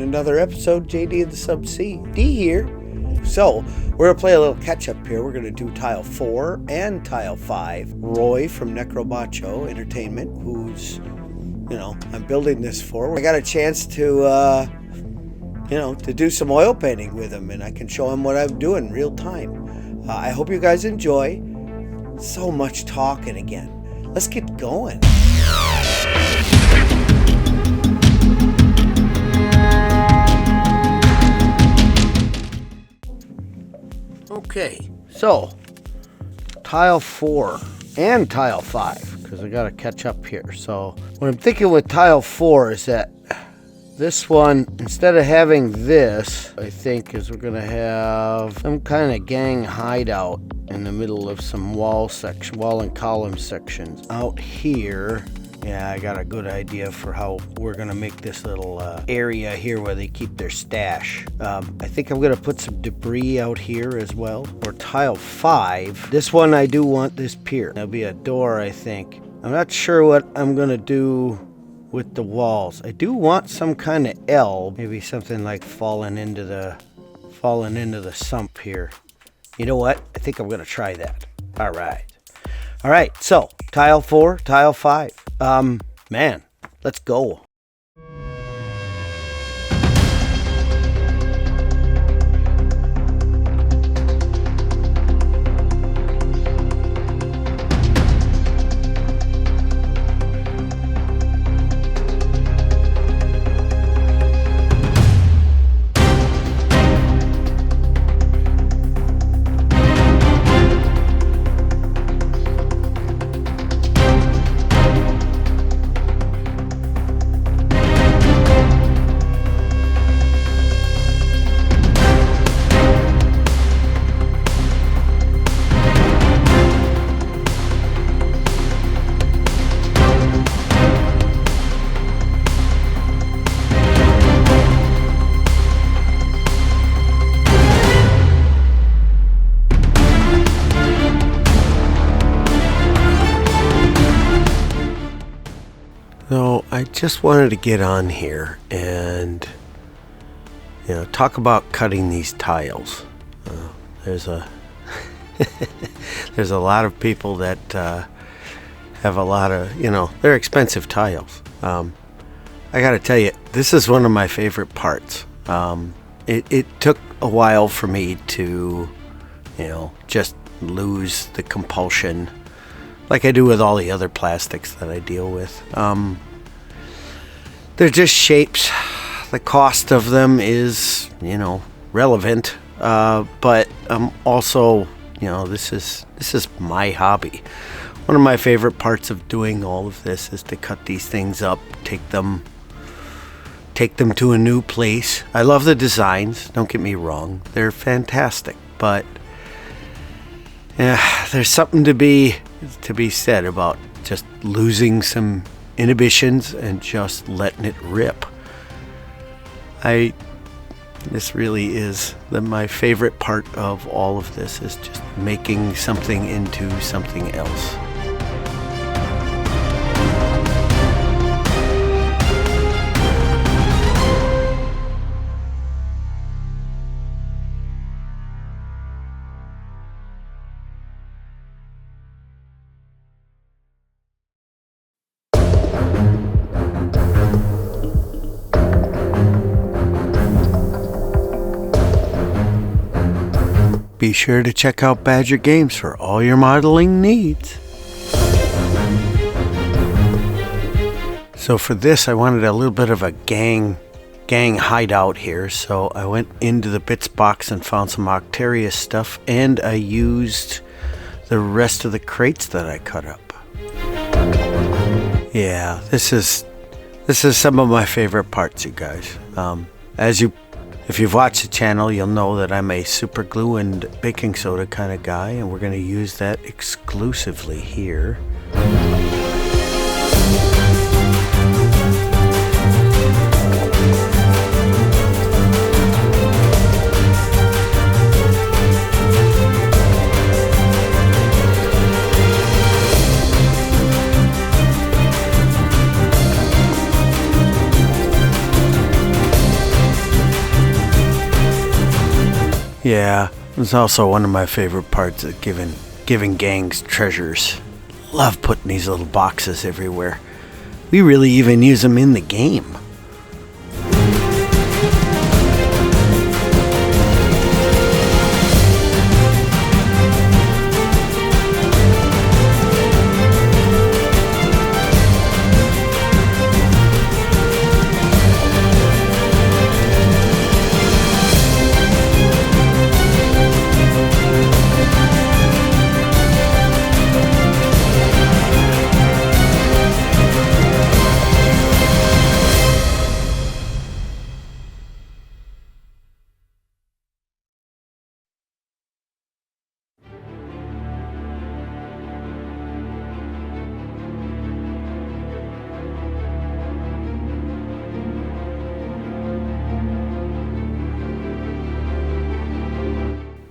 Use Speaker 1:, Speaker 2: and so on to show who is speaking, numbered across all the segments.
Speaker 1: another episode. JD of the Subsea. D here. So, we're going to play a little catch-up here. We're going to do Tile 4 and Tile 5. Roy from Necromacho Entertainment, who's, I'm building this for. I got a chance to, to do some oil painting with him, and I can show him what I'm doing in real time. I hope you guys enjoy. So much talking again. Let's get going. Okay, so Tile 4 and Tile 5, because I got to catch up here. So what I'm thinking with Tile 4 is that this one, instead of having this, I think is we're going to have some kind of gang hideout in the middle of some wall and column sections. Out here, yeah, I got a good idea for how we're going to make this little area here where they keep their stash. I think I'm going to put some debris out here as well. For Tile 5, this one I do want this pier. There'll be a door, I think. I'm not sure what I'm going to do with the walls. I do want some kind of L, maybe something like falling into the sump here. You know what? I think I'm going to try that. All right, so Tile 4, Tile 5. Man, let's go. So I just wanted to get on here and talk about cutting these tiles. There's a there's a lot of people that have a lot of they're expensive tiles. I got to tell you, this is one of my favorite parts. It took a while for me to just lose the compulsion, like I do with all the other plastics that I deal with. They're just shapes. The cost of them is, relevant. But also, this is my hobby. One of my favorite parts of doing all of this is to cut these things up, take them to a new place. I love the designs. Don't get me wrong; they're fantastic. But there's something to be said about just losing some inhibitions and just letting it rip. This really is my favorite part of all of this, is just making something into something else. Be sure to check out Badger Games for all your modeling needs. So for this, I wanted a little bit of a gang hideout here. So I went into the bits box and found some Octarius stuff, and I used the rest of the crates that I cut up. Yeah, this is some of my favorite parts, you guys. If you've watched the channel, you'll know that I'm a super glue and baking soda kind of guy, and we're going to use that exclusively here. Yeah, it's also one of my favorite parts of giving gangs treasures. Love putting these little boxes everywhere. We really even use them in the game.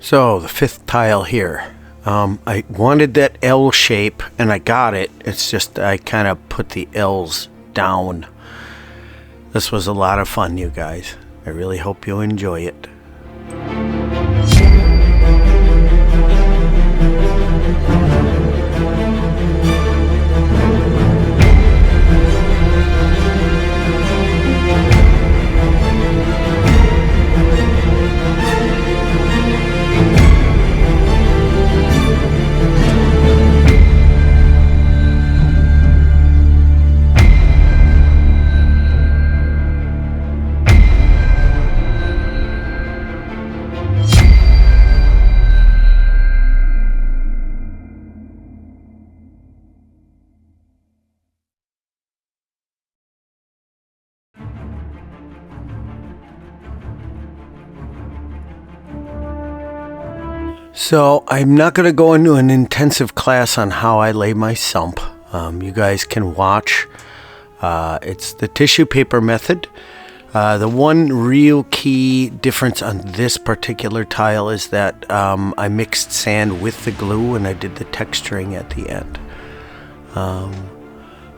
Speaker 1: So the 5th tile here. I wanted that L shape and I got it. It's just I kind of put the L's down. This was a lot of fun, you guys. I really hope you enjoy it. So I'm not going to go into an intensive class on how I lay my sump. You guys can watch. It's the tissue paper method. The one real key difference on this particular tile is that I mixed sand with the glue and I did the texturing at the end.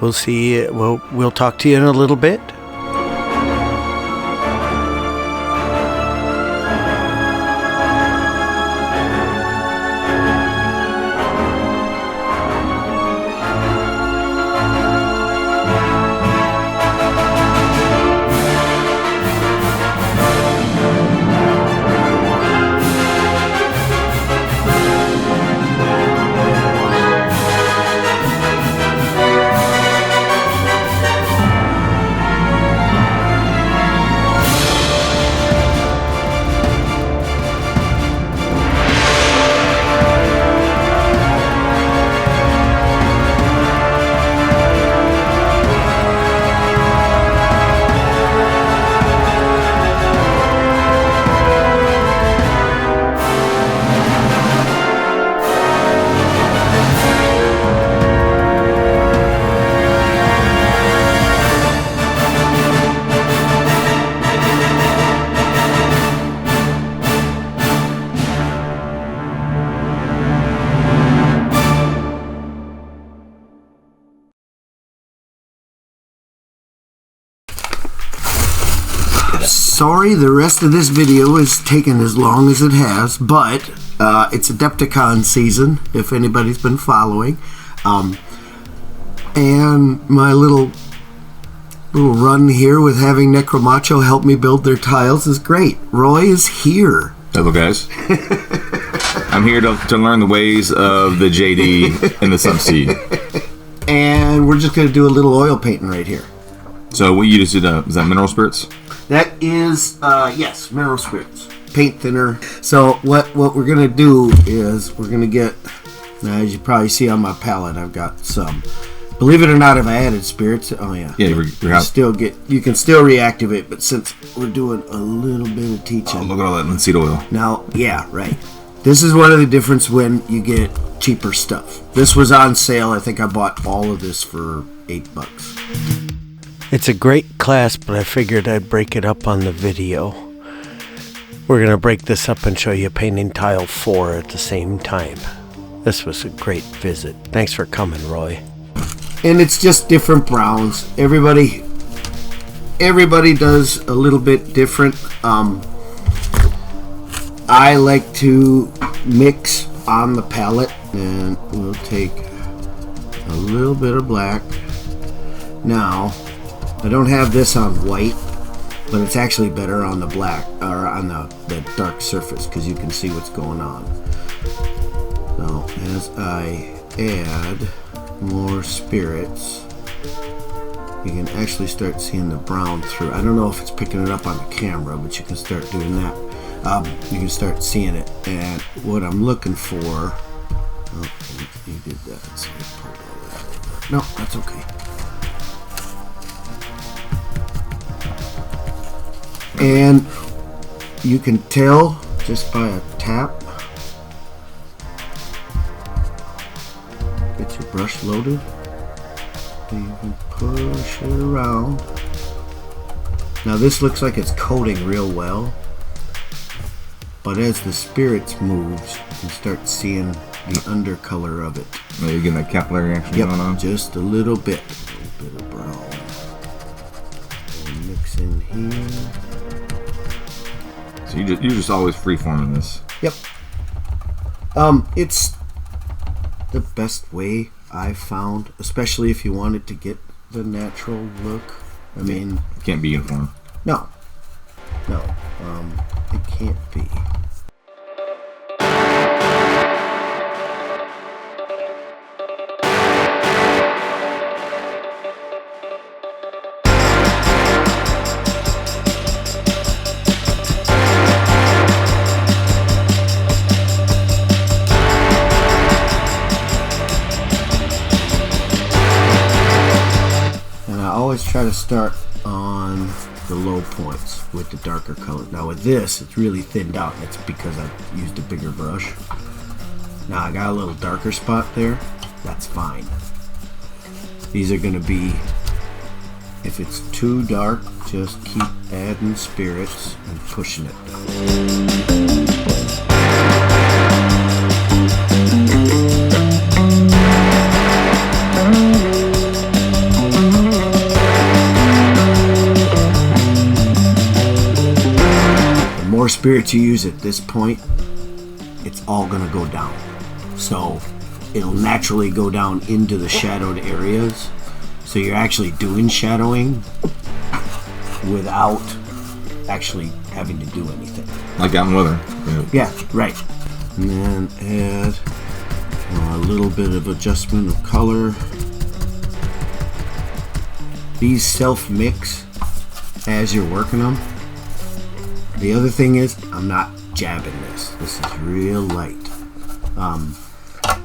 Speaker 1: We'll see. We'll talk to you in a little bit. Sorry, the rest of this video is taking as long as it has, but it's Adepticon season, if anybody's been following. And my little run here with having Necromacho help me build their tiles is great. Roy is here.
Speaker 2: Hello, guys. I'm here to learn the ways of the JD and the Subsea.
Speaker 1: And we're just going to do a little oil painting right here.
Speaker 2: So what you just did, is that mineral spirits?
Speaker 1: That is, yes, mineral spirits. Paint thinner. So what we're going to do is we're going to get, now as you probably see on my palette, I've got some. Believe it or not, I've added spirits. Oh, yeah.
Speaker 2: Yeah, you can
Speaker 1: still reactivate, but since we're doing a little bit of teaching.
Speaker 2: Oh, look at all that linseed oil.
Speaker 1: Now, yeah, right. This is one of the difference when you get cheaper stuff. This was on sale. I think I bought all of this for $8. It's a great class, but I figured I'd break it up on the video. We're going to break this up and show you painting tile 4 at the same time. This was a great visit. Thanks for coming, Roy. And it's just different browns. Everybody I like to mix on the palette, and we'll take a little bit of black. Now, I don't have this on white, but it's actually better on the black, or on the dark surface, because you can see what's going on. So as I add more spirits, you can actually start seeing the brown through. I don't know if it's picking it up on the camera, but you can start doing that. You can start seeing it. And what I'm looking for, oh, you did that. So pulled all that over. No, that's okay. And you can tell just by a tap. Get your brush loaded. And you can push it around. Now this looks like it's coating real well, but as the spirits moves, you can start seeing the undercolor of it.
Speaker 2: Maybe getting that capillary action going on.
Speaker 1: Just a little bit. A little bit of brown. And mix in here.
Speaker 2: So you're just always freeforming this.
Speaker 1: Yep. It's the best way I've found, especially if you wanted to get the natural look. I mean,
Speaker 2: it can't be uniform.
Speaker 1: No, it can't be. Try to start on the low points with the darker color. Now with this, it's really thinned out. That's because I've used a bigger brush. Now I got a little darker spot there. That's fine. These are going to be, if it's too dark, just keep adding spirits and pushing it down. More spirits you use at this point, it's all gonna go down. So it'll naturally go down into the shadowed areas. So you're actually doing shadowing without actually having to do anything.
Speaker 2: Like out in weather.
Speaker 1: Yeah, right. And then add a little bit of adjustment of color. These self-mix as you're working them. The other thing is, I'm not jabbing this. This is real light.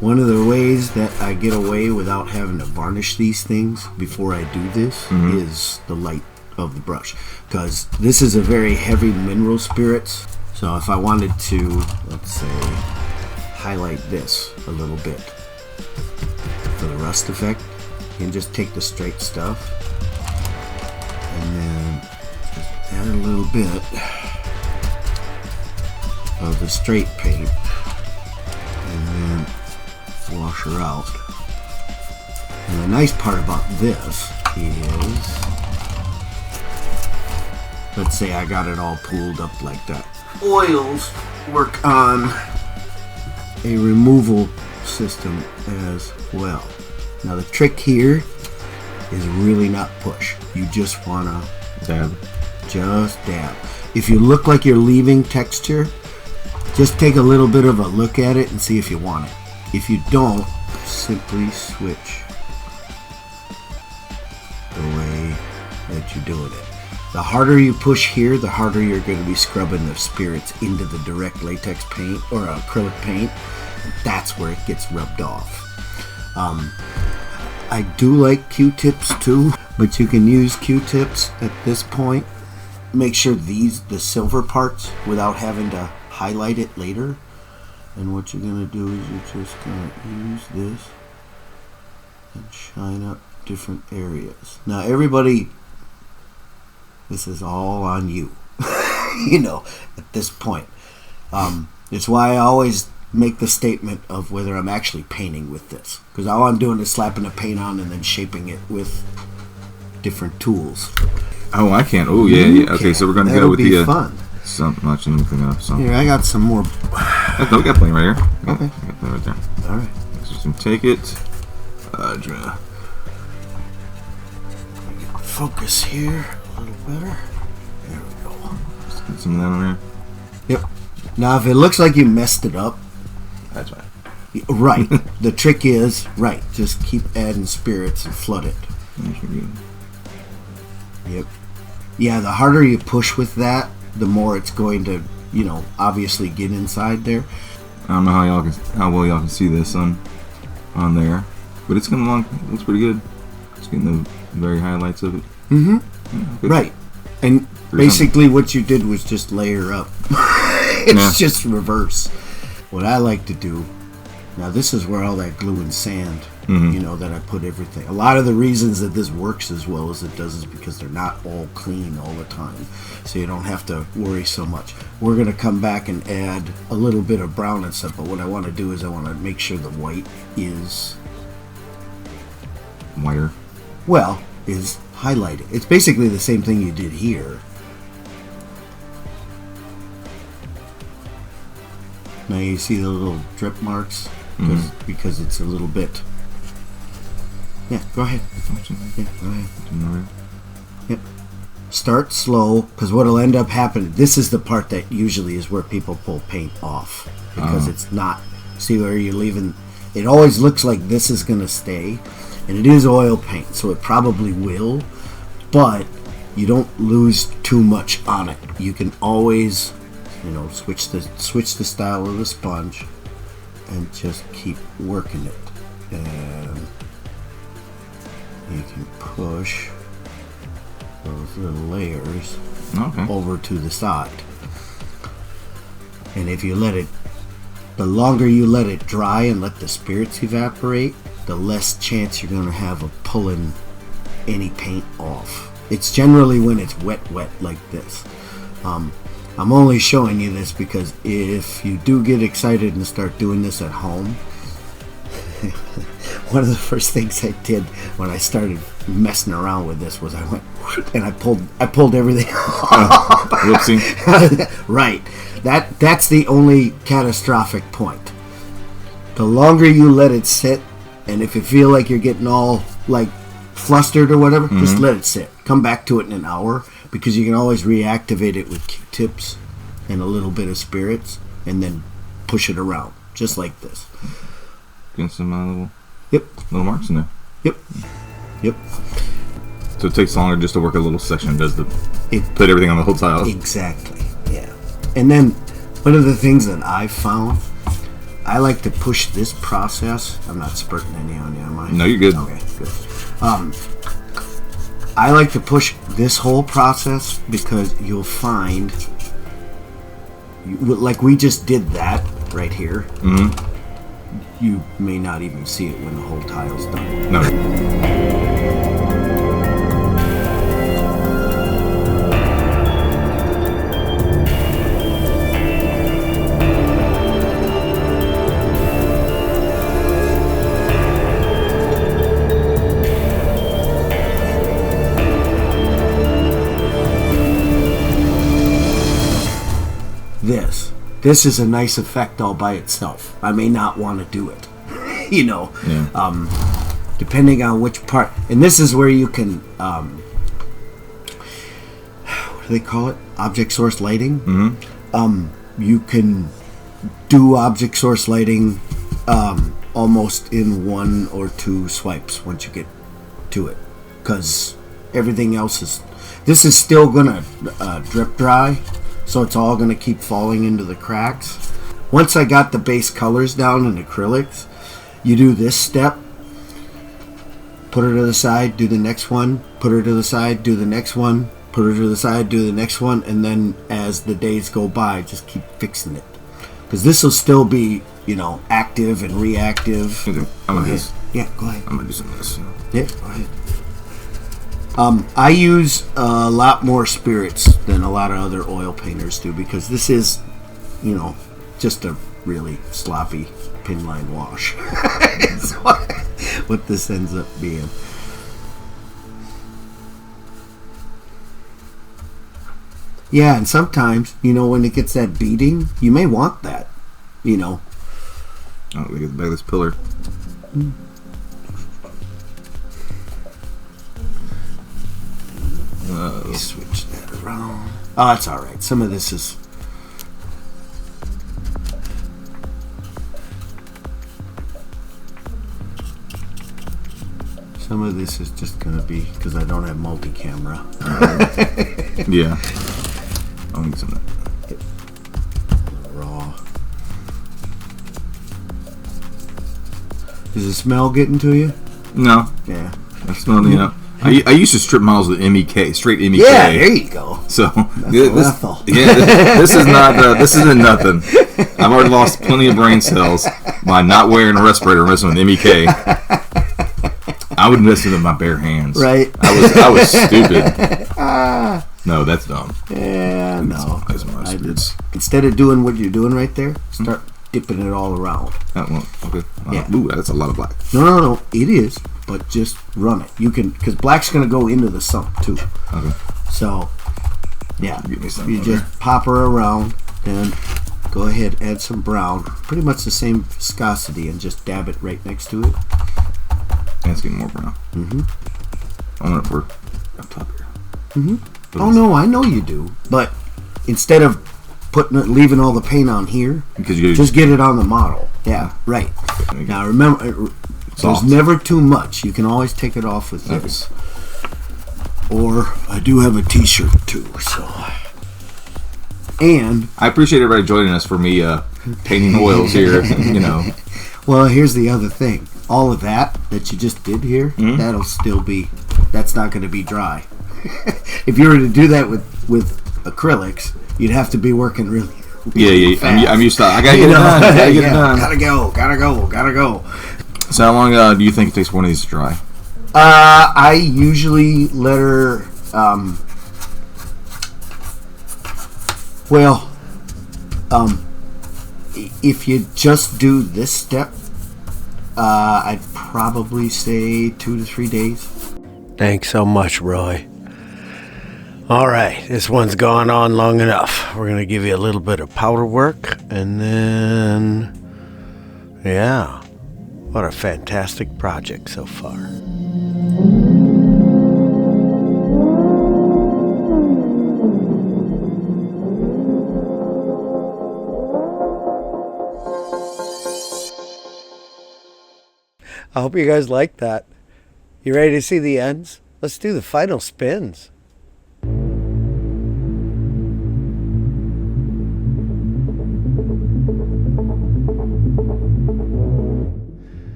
Speaker 1: One of the ways that I get away without having to varnish these things before I do this is the light of the brush. Because this is a very heavy mineral spirits. So if I wanted to, let's say, highlight this a little bit for the rust effect, you can just take the straight stuff and then just add a little bit of the straight paint and then wash her out. And the nice part about this is, let's say I got it all pooled up like that. Oils work on a removal system as well. Now the trick here is really not push. You just wanna
Speaker 2: dab.
Speaker 1: Just dab. If you look like you're leaving texture, just take a little bit of a look at it and see if you want it. If you don't, simply switch the way that you're doing it. The harder you push here, the harder you're going to be scrubbing the spirits into the direct latex paint or acrylic paint. That's where it gets rubbed off. I do like Q-tips too, but you can use Q-tips at this point. Make sure the silver parts without having to highlight it later. And what you're going to do is you're just going to use this and shine up different areas. Now everybody, this is all on you, you know, at this point. It's why I always make the statement of whether I'm actually painting with this. Because all I'm doing is slapping the paint on and then shaping it with different tools.
Speaker 2: Oh, I can't. Oh, yeah, yeah. Okay, so we're going to go with the...
Speaker 1: fun.
Speaker 2: something much and looking up. So
Speaker 1: Here, I got some more.
Speaker 2: I we got plenty right here.
Speaker 1: Okay.
Speaker 2: I got that right there.
Speaker 1: All right.
Speaker 2: So just take it. Draw.
Speaker 1: Focus here a little better. There we go.
Speaker 2: Just get some of that on there.
Speaker 1: Yep. Now, if it looks like you messed it up,
Speaker 2: That's right.
Speaker 1: right. The trick is, right, just keep adding spirits and flood it.
Speaker 2: That's good.
Speaker 1: Yep. Yeah, the harder you push with that, the more it's going to, you know, obviously get inside there.
Speaker 2: I don't know how well y'all can see this on there, but it's coming along. It looks pretty good. Just getting the very highlights of it.
Speaker 1: Mm-hmm.
Speaker 2: Yeah,
Speaker 1: right. And basically what you did was just layer up. It's just reverse. What I like to do, now this is where all that glue and sand, you know, that I put everything. A lot of the reasons that this works as well as it does is because they're not all clean all the time. So you don't have to worry so much. We're going to come back and add a little bit of brown and stuff, but what I want to do is I want to make sure the white is,
Speaker 2: whiter.
Speaker 1: well, is highlighted. It's basically the same thing you did here. Now you see the little drip marks because it's a little bit. Yeah, go ahead. Yeah, go ahead. Yep. Start slow, because what'll end up happening, this is the part that usually is where people pull paint off, because it's not, see where you're leaving, it always looks like this is going to stay, and it is oil paint, so it probably will, but you don't lose too much on it. You can always, you know, switch the style of the sponge and just keep working it, and you can push those little layers over to the side. And if you let it, the longer you let it dry and let the spirits evaporate, the less chance you're going to have of pulling any paint off. It's generally when it's wet like this. I'm only showing you this because if you do get excited and start doing this at home, one of the first things I did when I started messing around with this was I went and I pulled everything off.
Speaker 2: Whoopsie.
Speaker 1: Right. That's the only catastrophic point. The longer you let it sit, and if you feel like you're getting all like flustered or whatever, just let it sit. Come back to it in an hour, because you can always reactivate it with Q-tips and a little bit of spirits, and then push it around just like this.
Speaker 2: Getting some little marks in there.
Speaker 1: Yep.
Speaker 2: So it takes longer just to work a little section. Does put everything on the whole tile?
Speaker 1: Exactly. Yeah. And then one of the things that I've found, I like to push this process. I'm not spurting any on you, am I?
Speaker 2: No, you're good.
Speaker 1: Okay, good. I like to push this whole process because you'll find, like we just did that right here. You may not even see it when the whole tile's done.
Speaker 2: No.
Speaker 1: This is a nice effect all by itself. I may not want to do it, you know, depending on which part. And this is where you can, what do they call it? Object source lighting. You can do object source lighting almost in 1 or 2 swipes once you get to it, because everything else is, this is still gonna drip dry. So it's all going to keep falling into the cracks. Once I got the base colors down in acrylics, you do this step, put her to the side, do the next one, put her to the side, do the next one, put her to the side, do the next one, and then as the days go by, just keep fixing it. Because this will still be, you know, active and reactive. Yeah, go ahead.
Speaker 2: I'm going to do some of this.
Speaker 1: Yeah, go ahead. I use a lot more spirits than a lot of other oil painters do, because this is, you know, just a really sloppy pinline wash. It's what this ends up being.
Speaker 3: Yeah, and sometimes, you know, when it gets that beating, you may want that, you know.
Speaker 2: Oh, look at the back of this pillar.
Speaker 3: Switch that around. Oh, that's all right. Some of this is... Some of this is just going to be because I don't have multi-camera.
Speaker 2: Yeah. I'll need some of that.
Speaker 3: Raw. Is the smell getting to you?
Speaker 2: No.
Speaker 3: Yeah.
Speaker 2: I smell the, I used to strip models with MEK, straight MEK.
Speaker 3: Yeah, there you go.
Speaker 2: So
Speaker 3: this
Speaker 2: is not this isn't nothing. I've already lost plenty of brain cells by not wearing a respirator and messing with MEK. I would mess with my bare hands.
Speaker 3: Right.
Speaker 2: I was stupid. No, that's dumb.
Speaker 3: Yeah, no.
Speaker 2: Spirits.
Speaker 3: Instead of doing what you're doing right there, start dipping it all around.
Speaker 2: Well, okay.
Speaker 3: Yeah.
Speaker 2: Ooh, that's a lot of black.
Speaker 3: No. It is, but just run it. You can, because black's going to go into the sump too.
Speaker 2: Okay.
Speaker 3: So, yeah.
Speaker 2: Give me some,
Speaker 3: you just pop her around, then go ahead, add some brown. Pretty much the same viscosity, and just dab it right next to it.
Speaker 2: And it's getting more brown.
Speaker 3: Mm-hmm.
Speaker 2: I want it for up top here.
Speaker 3: Mm-hmm. Oh no, I know you do. But instead of leaving all the paint on here, just get it on the model. Yeah, right. Now remember, there's never too much. You can always take it off with this. Or I do have a T-shirt too. So, and
Speaker 2: I appreciate everybody joining us for me painting oils here. You know.
Speaker 3: Well, here's the other thing. All of that you just did here, that'll still be. That's not going to be dry. If you were to do that with acrylics, you'd have to be working really
Speaker 2: fast. I'm used to. I gotta get it done. Gotta get it done.
Speaker 3: Gotta go.
Speaker 2: So how long do you think it takes one of these to dry?
Speaker 3: I usually let her. If you just do this step, I'd probably say 2 to 3 days.
Speaker 1: Thanks so much, Roy. All right, this one's gone on long enough. We're going to give you a little bit of powder work, and then, yeah, what a fantastic project so far. I hope you guys liked that. You ready to see the ends? Let's do the final spins.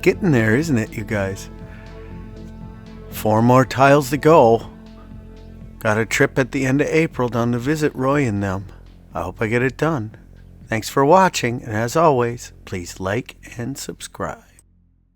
Speaker 1: Getting there, isn't it, you guys? 4 more tiles to go. Got a trip at the end of April down to visit Roy and them. I hope I get it done. Thanks for watching, and as always, please like and subscribe.